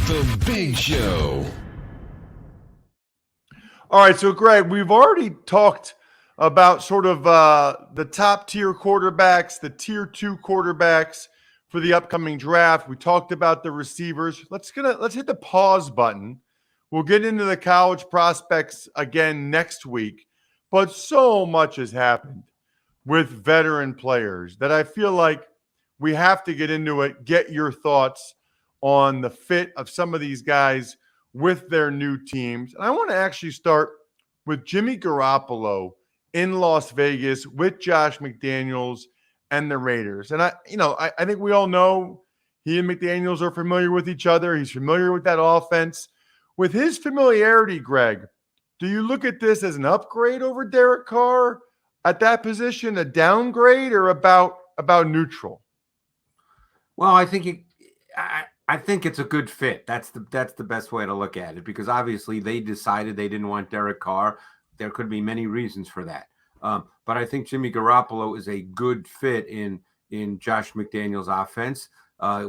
The Big Show. All right, so Greg, we've already talked about sort of the top tier quarterbacks, the tier 2 quarterbacks for the upcoming draft. We talked about the receivers. Let's hit the pause button. We'll get into the college prospects again next week, but so much has happened with veteran players that I feel like we have to get into it. Get your thoughts on the fit of some of these guys with their new teams. And I want to actually start with Jimmy Garoppolo in Las Vegas with Josh McDaniels and the Raiders. And I think we all know he and McDaniels are familiar with each other. He's familiar with that offense. With his familiarity, Greg, do you look at this as an upgrade over Derek Carr at that position, a downgrade, or about neutral? Well, I think it's a good fit. That's the best way to look at it, because obviously they decided they didn't want Derek Carr. There could be many reasons for that. But I think Jimmy Garoppolo is a good fit in Josh McDaniels' offense.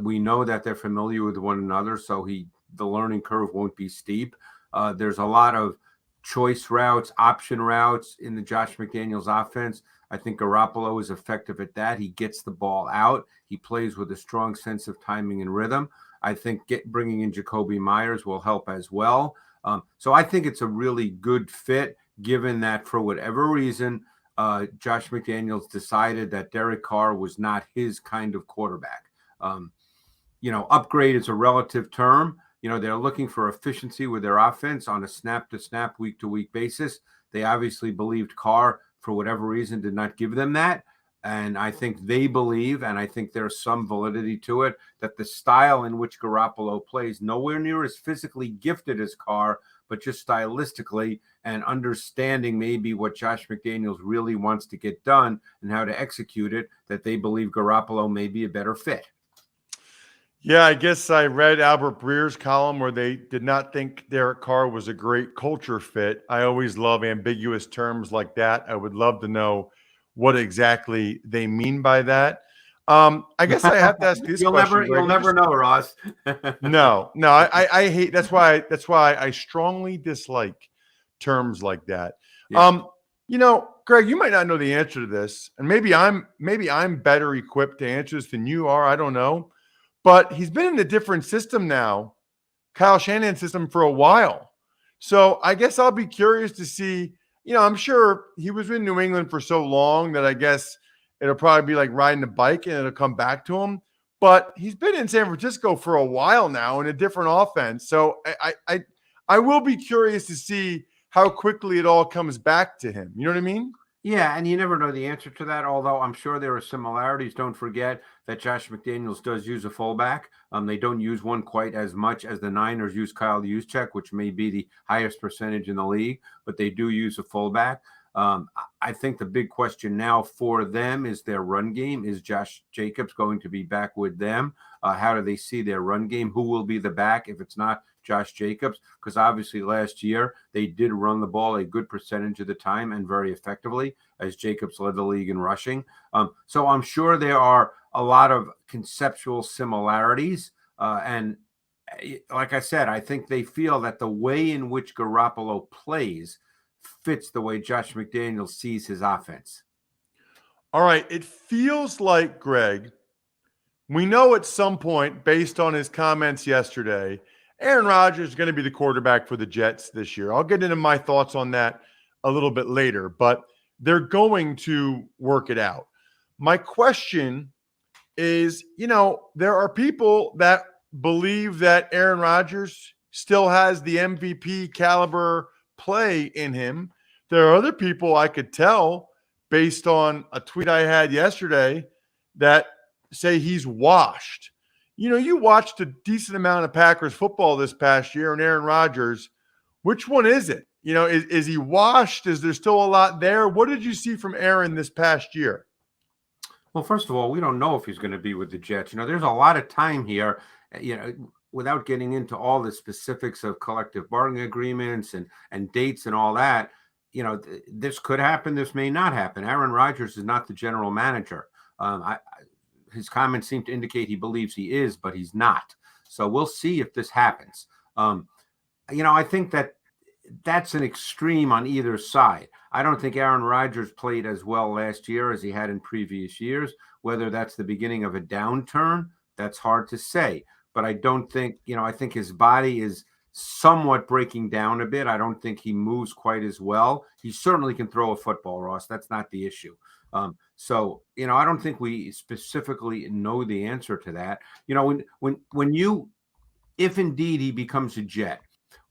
We know that they're familiar with one another, so the learning curve won't be steep. There's a lot of choice routes, option routes in the Josh McDaniels offense. I think Garoppolo is effective at that. He gets the ball out. He plays with a strong sense of timing and rhythm. I think bringing in Jacoby Myers will help as well. So I think it's a really good fit, given that for whatever reason, Josh McDaniels decided that Derek Carr was not his kind of quarterback. Upgrade is a relative term. They're looking for efficiency with their offense on a snap-to-snap, week-to-week basis. They obviously believed Carr, for whatever reason, did not give them that. And I think they believe, and I think there's some validity to it, that the style in which Garoppolo plays, nowhere near as physically gifted as Carr, but just stylistically and understanding maybe what Josh McDaniels really wants to get done and how to execute it, that they believe Garoppolo may be a better fit. Yeah, I guess I read Albert Breer's column where they did not think Derek Carr was a great culture fit. I always love ambiguous terms like that. I would love to know what exactly they mean by that. I guess I have to ask this question. You'll never know, Ross. No, I hate. That's why I strongly dislike terms like that. Yeah. Greg, you might not know the answer to this, and maybe I'm better equipped to answer this than you are. I don't know. But he's been in a different system now, Kyle Shanahan's system, for a while. So I guess I'll be curious to see, I'm sure he was in New England for so long that I guess it'll probably be like riding a bike and it'll come back to him. But he's been in San Francisco for a while now in a different offense. So I will be curious to see how quickly it all comes back to him. You know what I mean? Yeah, and you never know the answer to that, although I'm sure there are similarities. Don't forget that Josh McDaniels does use a fullback. They don't use one quite as much as the Niners use Kyle Juszczyk, which may be the highest percentage in the league, but they do use a fullback. I think the big question now for them is their run game. Is Josh Jacobs going to be back with them? How do they see their run game? Who will be the back if it's not Josh Jacobs? Because obviously last year they did run the ball a good percentage of the time and very effectively, as Jacobs led the league in rushing. So I'm sure there are a lot of conceptual similarities. And like I said, I think they feel that the way in which Garoppolo plays fits the way Josh McDaniels sees his offense. All right. It feels like, Greg, we know at some point, based on his comments yesterday, Aaron Rodgers is going to be the quarterback for the Jets this year. I'll get into my thoughts on that a little bit later, but they're going to work it out. My question is, there are people that believe that Aaron Rodgers still has the MVP caliber play in him. There are other people I could tell based on a tweet I had yesterday that say he's washed. You watched a decent amount of Packers football this past year, and Aaron Rodgers, which one is it? Is he washed? Is there still a lot there? What did you see from Aaron this past year? Well, first of all, we don't know if he's going to be with the Jets. There's a lot of time here, without getting into all the specifics of collective bargaining agreements and dates and all that. This could happen. This may not happen. Aaron Rodgers is not the general manager. His comments seem to indicate he believes he is, but he's not. So we'll see if this happens. I think that's an extreme on either side. I don't think Aaron Rodgers played as well last year as he had in previous years. Whether that's the beginning of a downturn, that's hard to say. But I don't think, I think his body is somewhat breaking down a bit. I don't think he moves quite as well. He certainly can throw a football, Ross. That's not the issue. So I don't think we specifically know the answer to that. If indeed he becomes a Jet,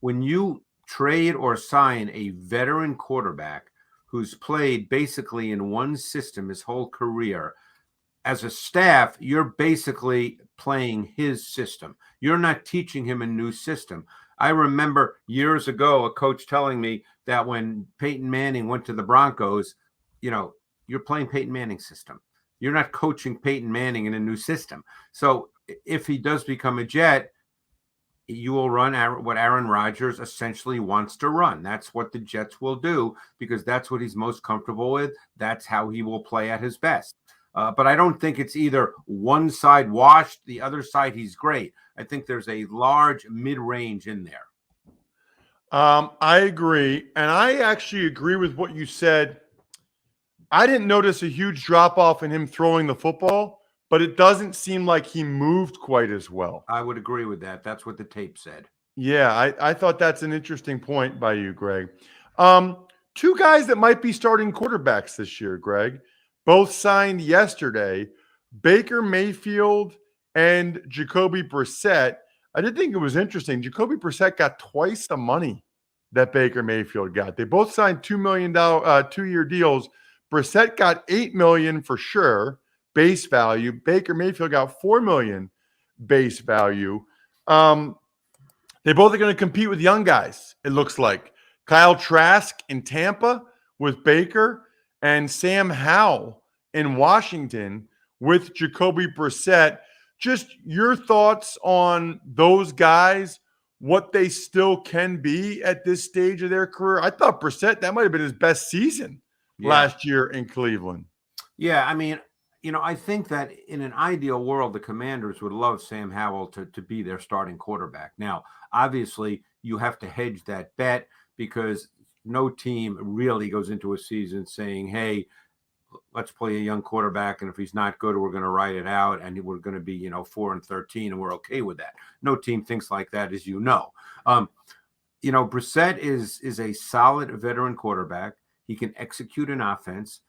when you trade or sign a veteran quarterback who's played basically in one system his whole career, as a staff, you're basically playing his system. You're not teaching him a new system. I remember years ago a coach telling me that when Peyton Manning went to the Broncos, you're playing Peyton Manning's system. You're not coaching Peyton Manning in a new system. So if he does become a Jet, you will run what Aaron Rodgers essentially wants to run. That's what the Jets will do because that's what he's most comfortable with. That's how he will play at his best. But I don't think it's either one side washed, the other side he's great. I think there's a large mid-range in there. I agree. And I actually agree with what you said. I didn't notice a huge drop-off in him throwing the football, but it doesn't seem like he moved quite as well. I would agree with that. That's what the tape said. Yeah, I thought that's an interesting point by you, Greg. Two guys that might be starting quarterbacks this year, Greg, both signed yesterday, Baker Mayfield and Jacoby Brissett. I did think it was interesting. Jacoby Brissett got twice the money that Baker Mayfield got. They both signed $2 million 2-year deals. Brissett got $8 million for sure, base value. Baker Mayfield got $4 million base value. They both are going to compete with young guys, it looks like. Kyle Trask in Tampa with Baker and Sam Howell in Washington with Jacoby Brissett. Just your thoughts on those guys, what they still can be at this stage of their career. I thought Brissett, that might have been his best season last year in Cleveland. Yeah, I mean, I think that in an ideal world, the Commanders would love Sam Howell to be their starting quarterback. Now, obviously, you have to hedge that bet because no team really goes into a season saying, hey, let's play a young quarterback, and if he's not good, we're going to ride it out, and we're going to be, 4-13, and we're okay with that. No team thinks like that, as you know. Brissett is a solid veteran quarterback. He can execute an offense.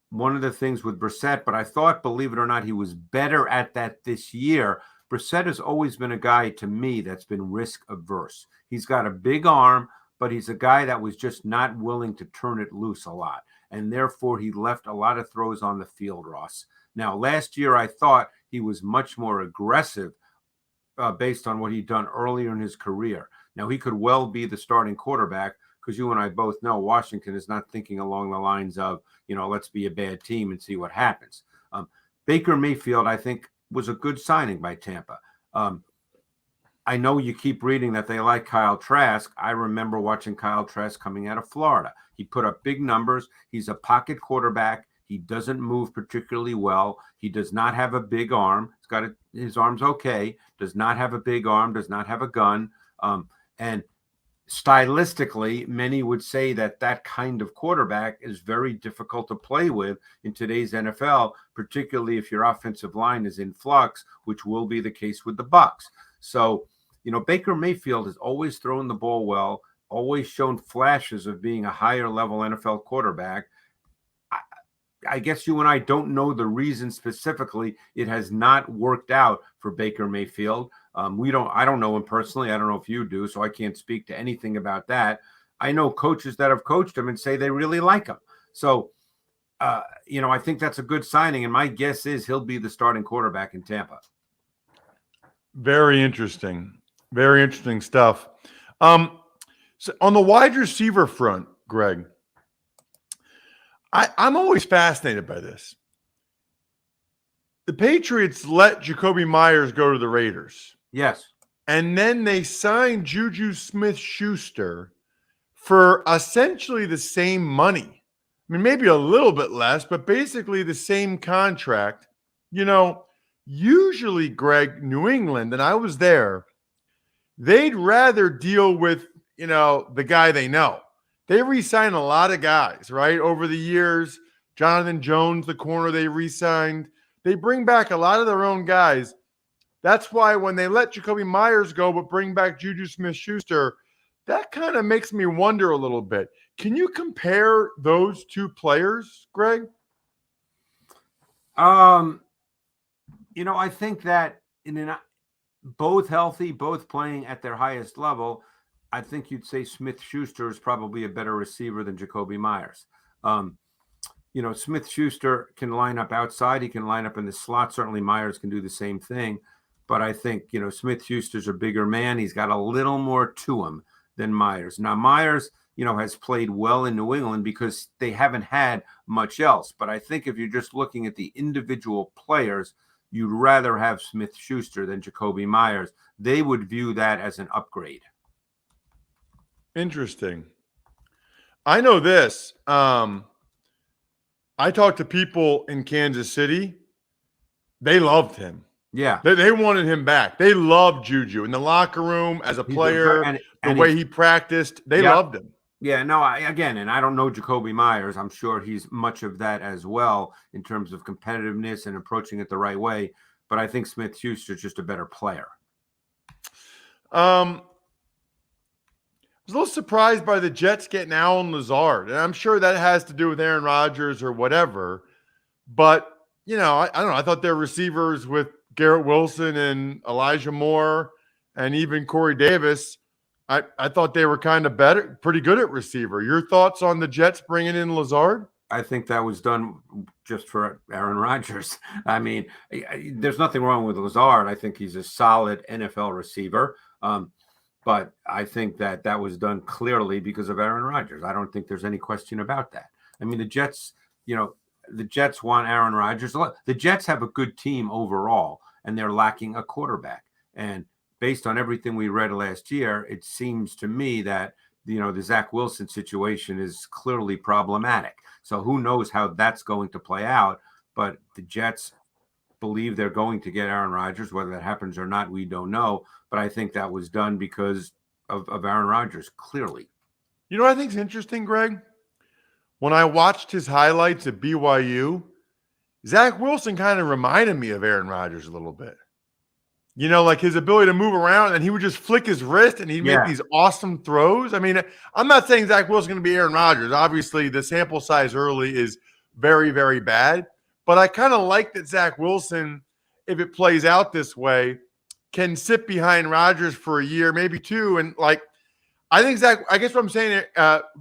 One of the things with Brissett, but I thought, believe it or not, he was better at that this year. Brissett has always been a guy, to me, that's been risk averse. He's got a big arm, but he's a guy that was just not willing to turn it loose a lot. And therefore, he left a lot of throws on the field, Ross. Now, last year, I thought he was much more aggressive based on what he'd done earlier in his career. Now, he could well be the starting quarterback because you and I both know Washington is not thinking along the lines of, let's be a bad team and see what happens. Baker Mayfield, I think, was a good signing by Tampa. I know you keep reading that they like Kyle Trask. I remember watching Kyle Trask coming out of Florida. He put up big numbers. He's a pocket quarterback. He doesn't move particularly well. He does not have a big arm. His arm's okay. Does not have a big arm. Does not have a gun. And stylistically, many would say that kind of quarterback is very difficult to play with in today's NFL, particularly if your offensive line is in flux, which will be the case with the Bucs. So, Baker Mayfield has always thrown the ball well, always shown flashes of being a higher level NFL quarterback. I guess you and I don't know the reason specifically it has not worked out for Baker Mayfield. I don't know him personally. I don't know if you do, so I can't speak to anything about that. I know coaches that have coached him and say they really like him. So, I think that's a good signing, and my guess is he'll be the starting quarterback in Tampa. Very interesting. Very interesting stuff. So on the wide receiver front, Greg, I'm always fascinated by this. The Patriots let Jacoby Myers go to the Raiders. Yes. And then they signed Juju Smith-Schuster for essentially the same money. I mean, maybe a little bit less, but basically the same contract. Usually, Greg, New England, and I was there, they'd rather deal with, the guy they know. They re-signed a lot of guys, right? Over the years, Jonathan Jones, the corner they re-signed. They bring back a lot of their own guys. That's why when they let Jacoby Myers go but bring back Juju Smith-Schuster, that kind of makes me wonder a little bit. Can you compare those two players, Greg? I think that both healthy, both playing at their highest level, I think you'd say Smith-Schuster is probably a better receiver than Jacoby Myers. Smith-Schuster can line up outside. He can line up in the slot. Certainly Myers can do the same thing. But I think, Smith-Schuster's a bigger man. He's got a little more to him than Myers. Now, Myers, has played well in New England because they haven't had much else. But I think if you're just looking at the individual players, you'd rather have Smith-Schuster than Jacoby Myers. They would view that as an upgrade. Interesting. I know this. I talked to people in Kansas City. They loved him. Yeah. They wanted him back. They loved Juju in the locker room as a player, the way he practiced. They loved him. Yeah, no, and I don't know Jacoby Myers. I'm sure he's much of that as well in terms of competitiveness and approaching it the right way. But I think Smith-Schuster is just a better player. I was a little surprised by the Jets getting Allen Lazard. And I'm sure that has to do with Aaron Rodgers or whatever. But, I don't know. I thought their receivers with Garrett Wilson and Elijah Moore and even Corey Davis, I thought they were kind of pretty good at receiver. Your thoughts on the Jets bringing in Lazard? I think that was done just for Aaron Rodgers. I mean, there's nothing wrong with Lazard. I think he's a solid NFL receiver. But I think that was done clearly because of Aaron Rodgers. I don't think there's any question about that. I mean, the Jets want Aaron Rodgers. The Jets have a good team overall, and they're lacking a quarterback. And based on everything we read last year, it seems to me that, the Zach Wilson situation is clearly problematic. So who knows how that's going to play out. But the Jets believe they're going to get Aaron Rodgers. Whether that happens or not, we don't know. But I think that was done because of Aaron Rodgers, clearly. You know what I think is interesting, Greg? When I watched his highlights at BYU, Zach Wilson kind of reminded me of Aaron Rodgers a little bit. Like his ability to move around, and he would just flick his wrist and he'd make these awesome throws. I mean, I'm not saying Zach Wilson's going to be Aaron Rodgers. Obviously, the sample size early is very, very bad. But I kind of like that Zach Wilson, if it plays out this way, can sit behind Rodgers for a year, maybe two. And I guess what I'm saying,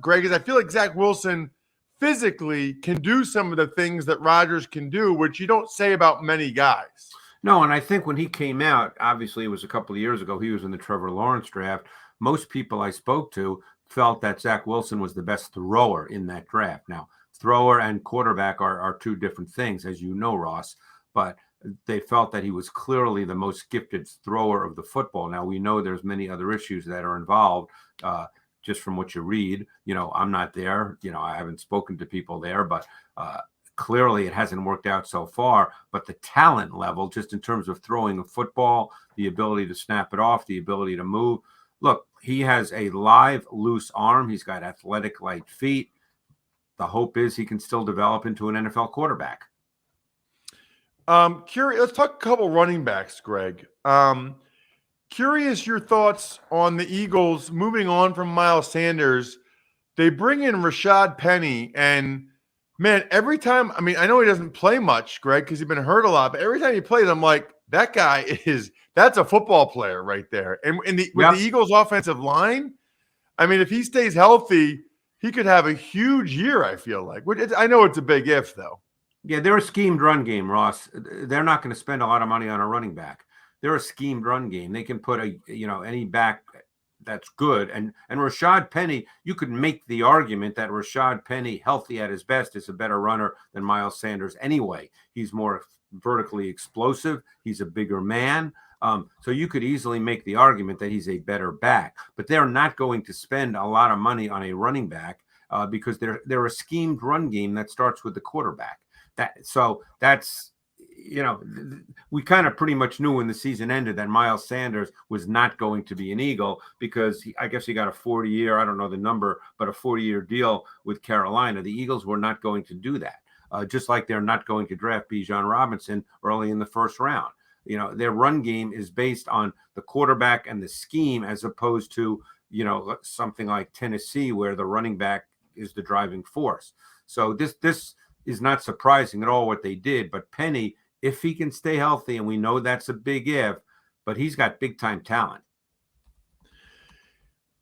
Greg, is I feel like Zach Wilson physically can do some of the things that Rodgers can do, which you don't say about many guys. No, and I think when he came out, obviously it was a couple of years ago, he was in the Trevor Lawrence draft. Most people I spoke to felt that Zach Wilson was the best thrower in that draft. Now, thrower and quarterback are two different things, as you know, Ross, but they felt that he was clearly the most gifted thrower of the football. Now, we know there's many other issues that are involved, just from what you read. I'm not there. I haven't spoken to people there, but clearly it hasn't worked out so far. But the talent level, just in terms of throwing a football, the ability to snap it off, the ability to move. Look, he has a live, loose arm. He's got athletic, light feet. The hope is he can still develop into an NFL quarterback. Curious. Let's talk a couple running backs, Greg. Curious your thoughts on the Eagles moving on from Miles Sanders. They bring in Rashad Penny, and man, every time, I know he doesn't play much, Greg, because he's been hurt a lot, but every time he plays, I'm like, that's a football player right there. And with the Eagles offensive line, if he stays healthy, he could have a huge year, I feel like. I know it's a big if, though. Yeah, they're a schemed run game, Ross. They're not going to spend a lot of money on a running back. They're a schemed run game. They can put any back that's good. And Rashad Penny, you could make the argument that Rashad Penny, healthy at his best, is a better runner than Miles Sanders anyway. He's more vertically explosive. He's a bigger man. So you could easily make the argument that he's a better back. But they're not going to spend a lot of money on a running back because they're a schemed run game that starts with the quarterback. That's we kind of pretty much knew when the season ended that Miles Sanders was not going to be an Eagle because I guess he got a 40-year, I don't know the number, but a 40-year deal with Carolina. The Eagles were not going to do that, just like they're not going to draft Bijan Robinson early in the first round. Their run game is based on the quarterback and the scheme as opposed to, something like Tennessee where the running back is the driving force. So this is not surprising at all what they did. But Penny, if he can stay healthy, and we know that's a big if, but he's got big time talent.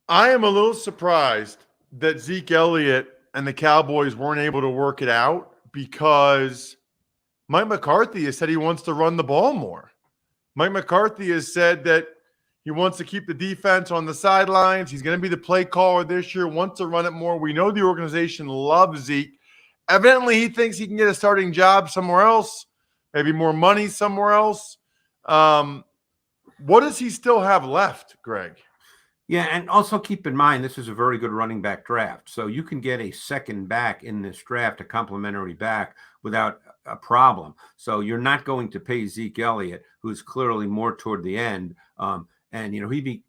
I am a little surprised that Zeke Elliott and the Cowboys weren't able to work it out because Mike McCarthy has said he wants to run the ball more. Mike McCarthy has said that he wants to keep the defense on the sidelines. He's going to be the play caller this year, wants to run it more. We know the organization loves Zeke. Evidently, he thinks he can get a starting job somewhere else, maybe more money somewhere else. What does he still have left, Greg? Yeah, and also keep in mind, this is a very good running back draft. So you can get a second back in this draft, a complimentary back, without a problem. So you're not going to pay Zeke Elliott, who's clearly more toward the end. He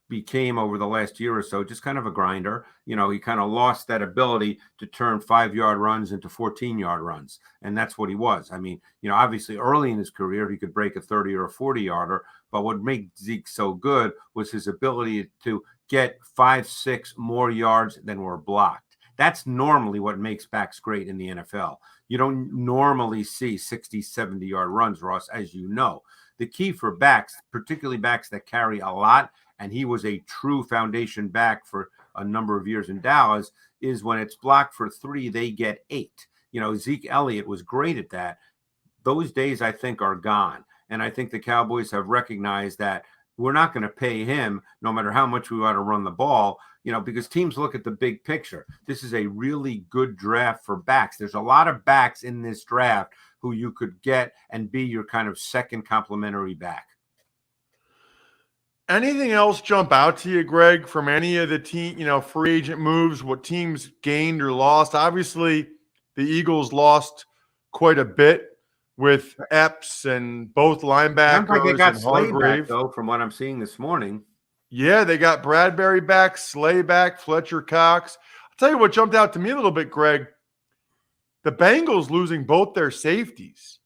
became over the last year or so just kind of a grinder. He kind of lost that ability to turn 5-yard runs into 14-yard runs. And that's what he was. I mean, obviously early in his career, he could break a 30 or a 40-yarder. But what made Zeke so good was his ability to get 5-6 more yards than were blocked. That's normally what makes backs great in the NFL. You don't normally see 60, 70-yard runs, Ross, as you know. The key for backs, particularly backs that carry a lot, and he was a true foundation back for a number of years in Dallas, is when it's blocked for 3, they get 8. Zeke Elliott was great at that. Those days, I think, are gone. And I think the Cowboys have recognized that we're not going to pay him no matter how much we want to run the ball, because teams look at the big picture. This is a really good draft for backs. There's a lot of backs in this draft who you could get and be your kind of second complimentary back. Anything else jump out to you, Greg, from any of the team, free agent moves, what teams gained or lost? Obviously, the Eagles lost quite a bit with Epps and both linebackers. Sounds like they got and Slay Hargrave. back, though, from what I'm seeing this morning. Yeah, they got Bradbury back, Slay back, Fletcher Cox. I'll tell you what jumped out to me a little bit, Greg. The Bengals losing both their safeties.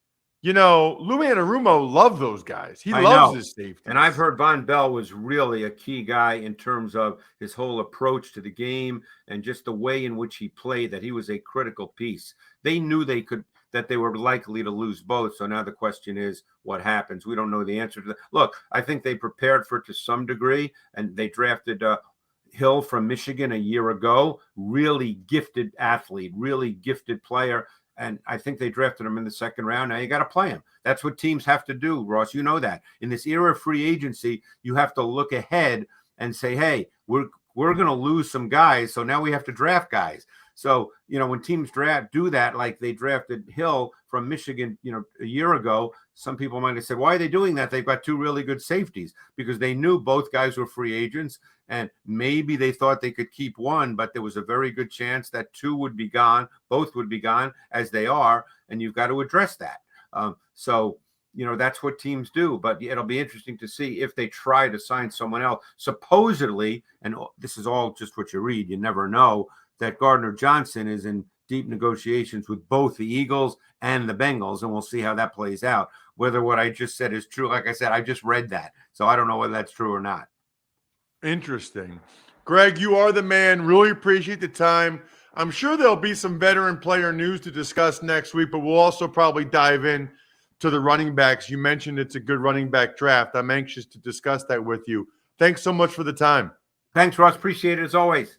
Lou Anarumo loved those guys. He loves his safeties. And I've heard Von Bell was really a key guy in terms of his whole approach to the game and just the way in which he played, that he was a critical piece. They knew that they were likely to lose both. So now the question is, what happens? We don't know the answer to that. Look, I think they prepared for it to some degree, and they drafted Hill from Michigan a year ago. Really gifted athlete, really gifted player. And I think they drafted him in the second round. Now you got to play him. That's what teams have to do, Ross. You know that. In this era of free agency, you have to look ahead and say, hey, we're going to lose some guys, so now we have to draft guys. So, when teams do that, like they drafted Hill from Michigan, a year ago, some people might have said, why are they doing that? They've got 2 really good safeties, because they knew both guys were free agents, and maybe they thought they could keep one, but there was a very good chance that 2 would be gone, both would be gone, as they are, and you've got to address that. That's what teams do, but it'll be interesting to see if they try to sign someone else. Supposedly, and this is all just what you read, you never know, that Gardner Johnson is in deep negotiations with both the Eagles and the Bengals, and we'll see how that plays out. Whether what I just said is true, like I said, I just read that, so I don't know whether that's true or not. Interesting. Greg, you are the man. Really appreciate the time. I'm sure there'll be some veteran player news to discuss next week, but we'll also probably dive in to the running backs. You mentioned it's a good running back draft. I'm anxious to discuss that with you. Thanks so much for the time. Thanks, Ross. Appreciate it as always.